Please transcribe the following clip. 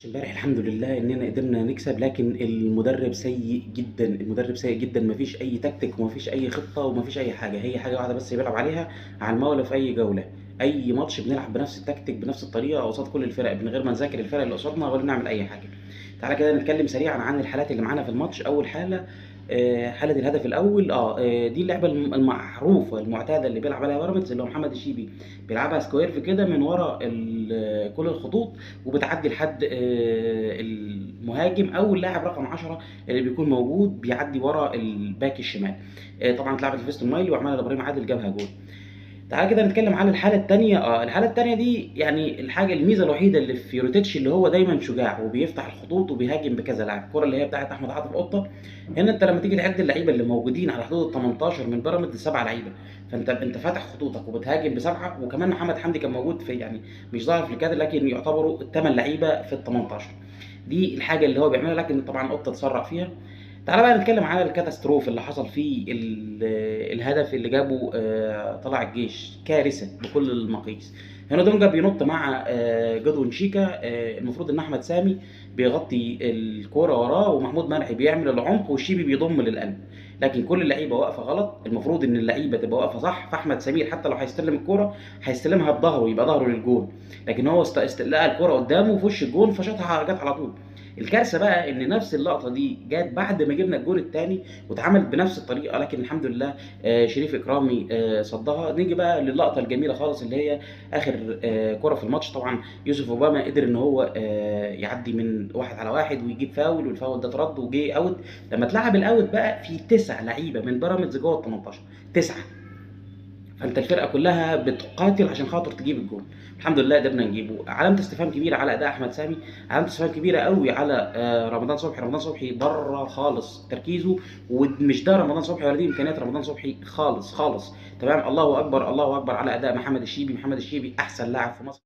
امبارح الحمد لله إننا قدرنا نكسب، لكن المدرب سيء جدًا، المدرب سيء جدًا، ما فيش أي تكتيك وما فيش أي خطة وما فيش أي حاجة، هي حاجة واحدة بس بيلعب عليها على المَوَلة في أي جولة، أي ماتش بنلعب بنفس التكتيك بنفس الطريقة قصاد كل الفرق، من غير ما نذاكر الفرق اللي قصادنا ولا نعمل أي حاجة. تعالَ كده نتكلم سريعًا عن الحالات اللي معانا في الماتش. أول حالة حالة الهدف الأول دي اللعبة المعروفة المعتادة اللي بيلعب عليها بيراميدز، اللي هو محمد الشيبي، بيلعبها square كده من ورا كل الخطوط، وبتعدّي لحد المهاجم أو اللاعب رقم 10 اللي بيكون موجود بيعدّي ورا الباك الشمال. طبعًا اتلعبت لفيستون مايلي وعملها لإبراهيم عادل جابها جول. تعالَ كده نتكلم عن الحالة التانية. الحالة التانية دي يعني الميزة الوحيدة اللي في يوريتيتش اللي هو دايمًا شجاع وبيفتح الخطوط وبيهاجم بكذا لاعب. الكورة اللي هي بتاعة أحمد عاطف قطة، هنا أنت لمّا تيجي تعد اللعيبة اللي موجودين على حدود ال18 من بيراميدز 7 لعيبة، فأنت فاتح خطوطك وبتهاجم ب7، وكمان محمد حمدي كان موجود في يعني مش ظاهر في الكادر، لكن يعتبروا ال8 لعيبة في ال18. دي الحاجة اللي هو بيعملها، لكن طبعًا قطة اتسرّع فيها. تعالَ بقى نتكلم على الكاتاستروف اللي حصل في الهدف اللي جابه طلائع الجيش، كارثة بكل المقاييس. هنا دونجا بينط مع جدون شيكا، المفروض إن أحمد سامي بيغطي الكورة وراه ومحمود مرعي بيعمل العمق والشيبي بيضم للقلب، لكن كل اللعيبة واقفة غلط. المفروض إن اللعيبة تبقى واقفة صح، فأحمد سمير حتى لو هيستلم الكورة هيستلمها بضهره، يبقى ضهره للجون، لكن هو لقى الكورة قدامه في وش الجون فشاطها جات على طول. الكارثة بقى إن نفس اللقطة دي جات بعد ما جبنا الجون التاني واتعملت بنفس الطريقة، لكن الحمد لله شريف إكرامي صدّها. نيجي بقى للقطة الجميلة خالص اللي هي آخر كورة في الماتش. طبعًا يوسف أوباما قدر إن هو يعدّي من 1 على 1 ويجيب فاول، والفاول ده اترد وجه out. لمّا اتلعب الout بقى في 9 لعيبة من بيراميدز جوّه ال18، 9. فأنت الفرقة كلّها بتقاتل عشان خاطر تجيب الجون. الحمد لله قدرنا نجيبه. علامة استفهام كبيرة على أداء أحمد سامي، علامة استفهام كبيرة أوي على رمضان صبحي. رمضان صبحي برّه خالص تركيزه، ومش ده رمضان صبحي ولا دي إمكانيات رمضان صبحي خالص، خالص. تمام. الله أكبر، الله أكبر على أداء محمد الشيبي. محمد الشيبي أحسن لاعب في مصر.